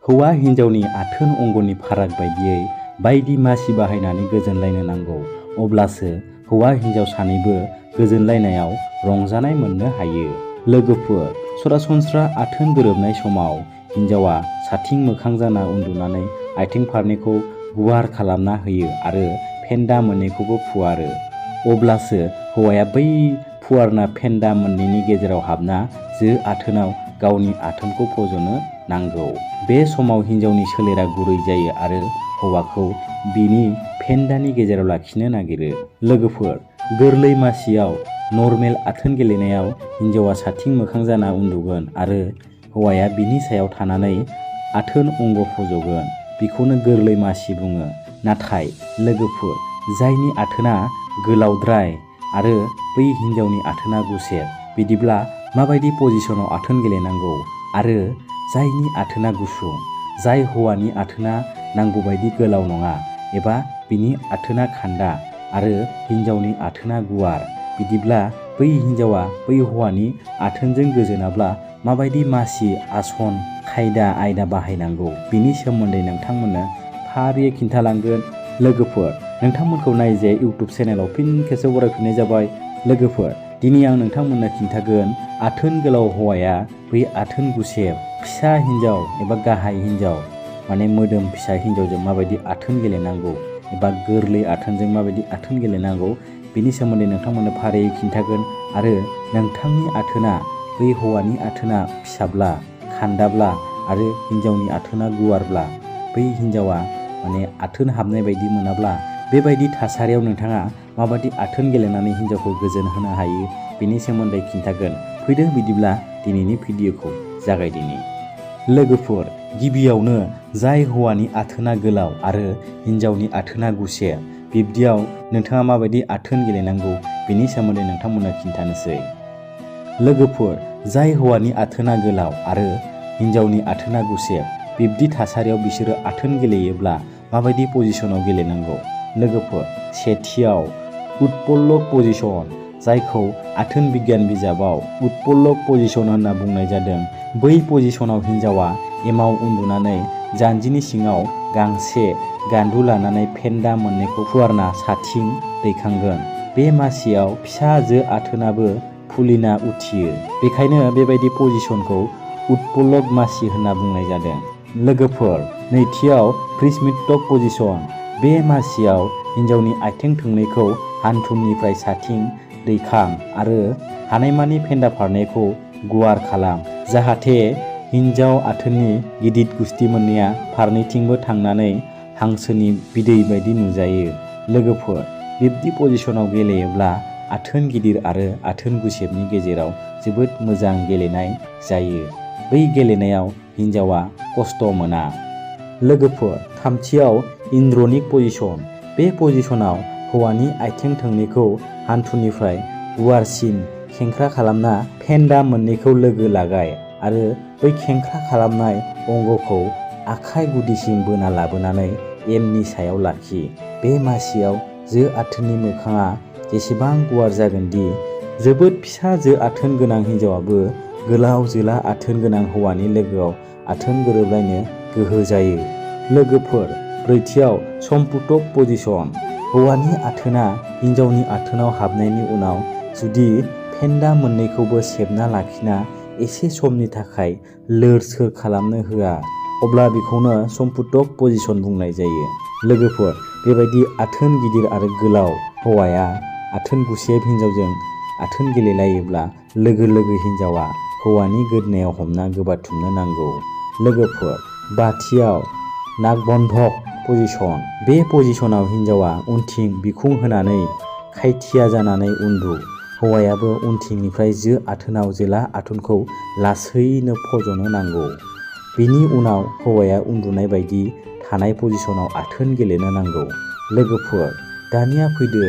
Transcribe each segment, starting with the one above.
हौवा हिन्जावनि आथोन अंगनि फाराग बायदियै बायदि मासि बाहायनानै गोजोनलायनो नांगौ। अब्लासो हौवा हिन्जाव सानैबो गोजोनलायनायाव रंजानाय मोननो हायो। लोगोफोर, सरासनस्रा आथोन गोरोबनाय समाव हिन्जावा साथिं मोखां जाना उन्दुनानै आथिं फारनैखौ गुवार खालामना होयो आरो फेन्दा मोननैखौबो फुवारो। अब्लासो हौवाया बै फुवारना फेन्दा मोननैनि गेजेराव हाबना आथोनाव गावनि आथोनखौ फज'नो नांगौ। बे समाव हिन्जावनि सोलेरा गुरै जायो आरो हौवाखौ बिनि फेन्दानि गेजेराव लाखिनो नागिरो। लोगोफोर, गोरलै मासियाव नर्मेल आथोन गेलेनायाव हिन्जावा साथिं मोखां जाना उन्दुगोन आरो हौवाया बिनि सायाव थानानै आथोन अंग फज'गोन। बेखौनो गोरलै मासि बुङो। नाथाय लोगोफोर, जायनि आथोना गोलावद्राय आरो बै हिन्जावनि आथोना गुसेब, बिदिब्ला माबायदि पजिशनाव आथोन गेलेनांगौ? आरो जायनि आथोना गुसुं, जाय हौवानि आथोना नांगौबायदि गोलाव नङा एबा बिनि आथोना खान्दा आरो हिन्जावनि आथोना गुवार, बिदिब्ला बै हिन्जावा बै हौवानि आथोनजों गोजोनाब्ला माबायदि मासि, आसन, खायदा आयदा बाहायनांगौ बिनि सोमोन्दै नोंथांमोननो फारियै खिन्थालांगोन। लोगोफोर, नोंथांमोनखौ नाइजाया इउटुब चेनेलाव फिन खेबसे बरायफिननाय जाबाय। लोगोफोर, दिनै आं नोंथांमोननो खिन्थागोन आथोन गोलाव हौवाया बै आथोन गुसेब फिसा हिन्जाव एबा गाहाय हिन्जाव, माने मोदोम फिसा हिन्जावजों माबायदि आथोन गेलेनांगौ एबा गोरलै आथोनजों माबायदि आथोन गेलेनांगौ बिनि सोमोन्दै नोंथांमोननो फारियै खिन्थागोन। आरो नोंथांनि आथोना बै हौवानि आथोना फिसाब्ला, खान्दाब्ला आरो हिन्जावनि आथोना गुवारब्ला, बै हिन्जावा माने आथोन हाबनाय बायदि मोनाब्ला, बेबायदि थासारियाव नोंथाङा माबायदि आथोन गेलेनानै हिन्जावखौ गोजोन होनो हायो बेनि सोमोन्दै खिन्थागोन। फैदो बिदिब्ला दिनैनि भिडिअखौ जागायदिनि। लोगोफोर, गिबियावनो जाय हौवानि आथोना गोलाव आरो हिन्जावनि आथोना गुसेब, बिब्दियाव नोंथाङा माबायदि आथोन गेलेनांगौ बेनि सोमोन्दै नोंथांमोननो खिन्थानोसै। लोगोफोर, जाय हौवानि आथोना गोलाव आरो हिन्जावनि आथोना गुसेब, बिब्दि थासारियाव बिसोरो आथोन गेलेयोब्ला माबायदि पजिशनाव गेलेनांगौ? लोगोफोर, सेथियाव उत्पल्लक पजिशन, जायखौ आथोन बिगियान बिजाबाव उत्पल्लक पजिशन होनना बुंनाय जादों। बै पजिशनाव हिन्जावा एमाव उन्दुनानै जानजिनि सिङाव गांसे गान्दु लानानै फेन्दा मोननैखौ फुवारना साथिं दैखांगोन। बे मासियाव फिसा आथोनाबो फुलिना उथियो। बेखायनो बेबायदि पजिशनखौ उत्पल्लक मासि होनना बुंनाय जादों। लोगोफोर, नैथियाव प्रिस्मित्तक पजिशन। बे मासियाव हिन्जावनि आथिं थोंनैखौ हान्थुनिफ्राय साथिं दैखां आरो हानायमानि फेन्दा फारनैखौ गुवार खालाम, जाहाथे हिन्जाव आथोननि गिदिर गुस्थि मोननैया फारनैथिंबो थांनानै हांसोनि बिदै बायदि नुजायो। लोगोफोर, बिब्दि पजिशनाव गेलेयोब्ला आथोन गिदिर आरो आथोन गुसेबनि गेजेराव जोबोद मोजां गेलेनाय जायो। बै गेलेनायाव हिन्जावा खस्थ' मोना। लोगोफोर, थामथियाव इन्द्रनिक पजिशन। बे पजिशनाव हौवानि आथिं थोंनैखौ हान्थुनिफ्राय गुवारसिन खेंख्रा खालामना फेन्दा मोननैखौ लोगो लागाय आरो बै खेंख्रा खालामनाय अंगखौ आखाइ गुदिसिम बोना लाबोनानै एमनि सायाव लाखि। बे मासियाव आथोननि मोखाङा जेसेबां गुवार जागोन दि जोबोद फिसा आथोन गोनां हिन्जावाबो गोलाव जोला आथोन गोनां हौवानि लोगोआव आथोन गोरोबलायनो गोहो जायो। लोगोफोर, ब्रैथियाव सम्पुटक पजिशन। हौवानि आथोना हिन्जावनि आथोनाव हाबनायनि उनाव जुदि फेन्दा मोननैखौबो सेबना लाखिना एसे समनि थाखाय लोर सोर खालामनो होआ, अब्ला बेखौनो सम्पुटक पजिशन बुंनाय जायो। लोगोफोर, बेबायदि आथोन गिदिर आरो गोलाव हौवाया आथोन गुसेब हिन्जावजों आथोन गेलेलायोब्ला लोगो लोगो हिन्जावा हौवानि गोदनायाव हमना गोबाथुमनो नांगौ। लोगोफोर, बाथियाव नागबन्धक पजिशन। बे पजिशनाव हिन्जावा उनथिं बिखुं होनानै खायथिया जानानै उन्दु। हौवायाबो उनथिंनिफ्राय आथोनाव जोला आथोनखौ लासैनो फज'नो नांगौ। बिनि उनाव हौवाया उन्दुनाय बायदि थानाय पजिशनाव आथोन गेलेनो नांगौ। लोगोफोर, दानिया फैदो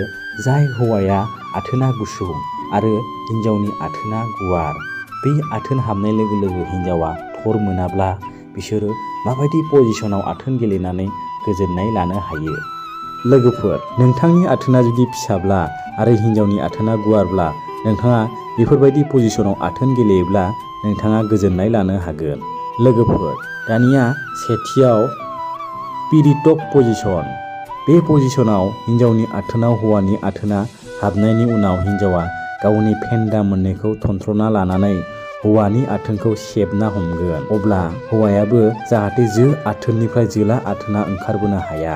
जाय हौवाया आथोना गुसुं आरो हिन्जावनि आथोना गुवार, बै आथोन हाबनाय लोगो लोगो हिन्जावा थर मोनाब्ला बिसोरो माबायदि पजिशनाव आथोन गेलेनानै गोजोननाय लानो हायो। लोगोफोर, नोंथांनि आथोना जुदि फिसाब्ला आरो हिन्जावनि आथोना गुवारब्ला नोंथाङा बेफोरबायदि पजिशनाव आथोन गेलेयोब्ला नोंथाङा गोजोननाय लानो हागोन। लोगोफोर, दानिया सेथियाव पिरिटक पजिशन। बे पजिशनाव हिन्जावनि आथोनाव हौवानि आथोना हाबनायनि उनाव हिन्जावा गावनि फेन्दा मोननैखौ थनथ्र'ना लानानै हौवानि आथोनखौ सेबना हमगोन। अब्ला हौवायाबो जाहाथे जो आथोननिफ्राय जोला आथोना ओंखारबोनो हाया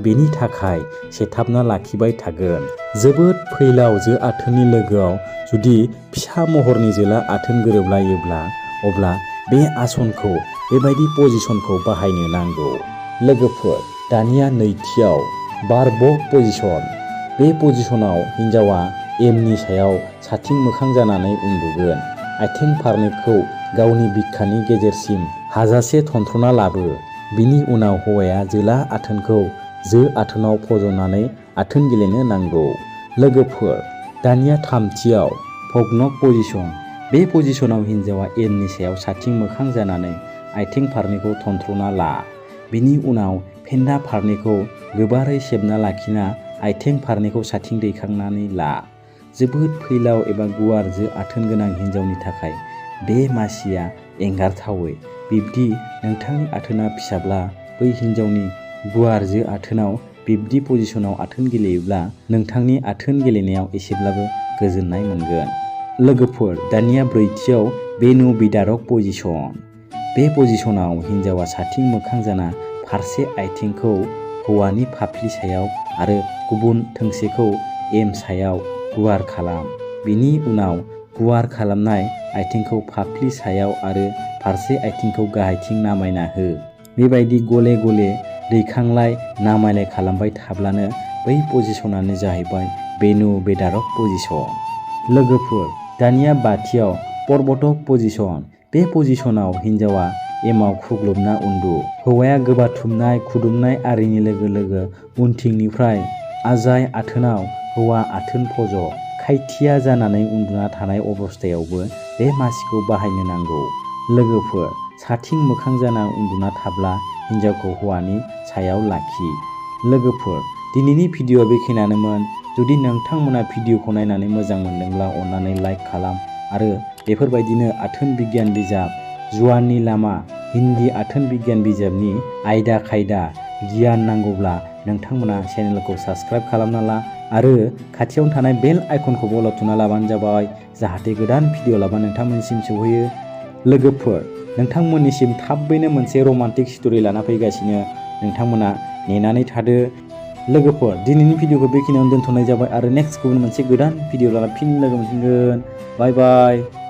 बेनि थाखाय सेथाबना लाखिबाय थागोन। जोबोद फैलाव जो आथोननि लोगोआव जुदि फिसा महरनि जोला आथोन गोरोबलायोब्ला अब्ला बे आसनखौ बेबायदि पजिशनखौ बाहायनो नांगौ। लोगोफोर, दानिया नैथियाव बारबक पजिशन। बे पजिशनाव हिन्जावा एमनि सायाव साथिं मोखां जानानै उन्दुगोन। आथिं फारनैखौ गावनि बिखानि गेजेरसिम हाजासे थनथ्र'ना लाबो। बिनि उनाव हौवाया जोला आथोनखौ जो आथोनाव फज'नानै आथोन गेलेनो नांगौ। लोगोफोर, दानिया थामथियाव फगनक पजिशन। बे पजिशनाव हिन्जावा एमनि सायाव साथिं मोखां जानानै आथिं फारनैखौ थनथ्र'ना ला। बिनि उनाव फेन्दा फारनैखौ गोबारै सेबना लाखिना आथिं फारनैखौ साथिं दैखांनानै ला। जोबोद फैलाव एबा गुवार जो आथोन गोनां हिन्जावनि थाखाय बे मासिया एंगारथावै। बिब्दि नोंथांनि आथोना फिसाब्ला बै हिन्जावनि गुवार जो आथोनाव बिब्दि पजिशनाव आथोन गेलेयोब्ला नोंथांनि आथोन गेलेनायाव एसेब्लाबो गोजोननाय मोनगोन। लोगोफोर, दानिया ब्रैथियाव बेनु बिदारक पजिशन। बे पजिशनाव हिन्जावा साथिं मोखां जाना फारसे आथिंखौ हौवानि फाफ्लि सायाव आरो गुबुन थोंसेखौ एम सायाव गुवार खालाम। बिनि उनाव गुवार खालामनाय आथिंखौ फाफ्लि सायाव आरो फारसे आथिंखौ गाहायथिं नामायना हो। बेबायदि गले गले दैखांलाय नामायलाय खालामबाय थाब्लानो बै पजिशनानो जाहैबाय बेनु बेदारक पजिशन। लोगोफोर, दानिया बाथियाव पर्बतक पजिशन। बे पजिशनाव हिन्जावा एमाव खुग्लुबना उन्दु। हौवाया गोबाथुमनाय खुदुमनाय आरिनि लोगो लोगो उनथिंनिफ्राय आजाय आथोनाव हौवा आथोन फज'। खायथिया जानानै उन्दुना थानाय अबस्थायावबो बे मासिखौ बाहायनो नांगौ। लोगोफोर, साथिं मोखां जाना उन्दुना थाब्ला हिन्जावखौ हौवानि सायाव लाखि। लोगोफोर, दिनैनि भिडिअ'आ बेखिनियानोमोन। जुदि नोंथांमोना भिडिअ'खौ नायनानै मोजां मोनदोंब्ला अन्नानै लाइक खालाम आरो बेफोरबायदिनो आथोन बिगियान बिजाब, जुवाननि लामा, हिन्दी आथोन बिगियान बिजाबनि आयदा खायदा गियान नांगौब्ला नोंथांमोना चेनेलखौ साबस्क्राइब खालामना ला आरो खाथियावनो थानाय बेल आइकनखौ बल थुना लाबानो जाबाय, जाहाथे गोदान भिडिअ लाबा नोंथांमोननिसिम सौहैयो। लोगोफोर, नोंथांमोननिसिम थाबैनो मोनसे रमान्टिक स्ट'रि लाना फैगासिनो, नोंथांमोना नेनानै थादो। लोगोफोर, दिनैनि भिडिअखौ बेखिनियावनो दोनथ'नाय जाबाय आरो नेक्स्ट गुबुन मोनसे गोदान भिडिअ लाना फिन लोगो मोनफिनगोन। बाय बाय।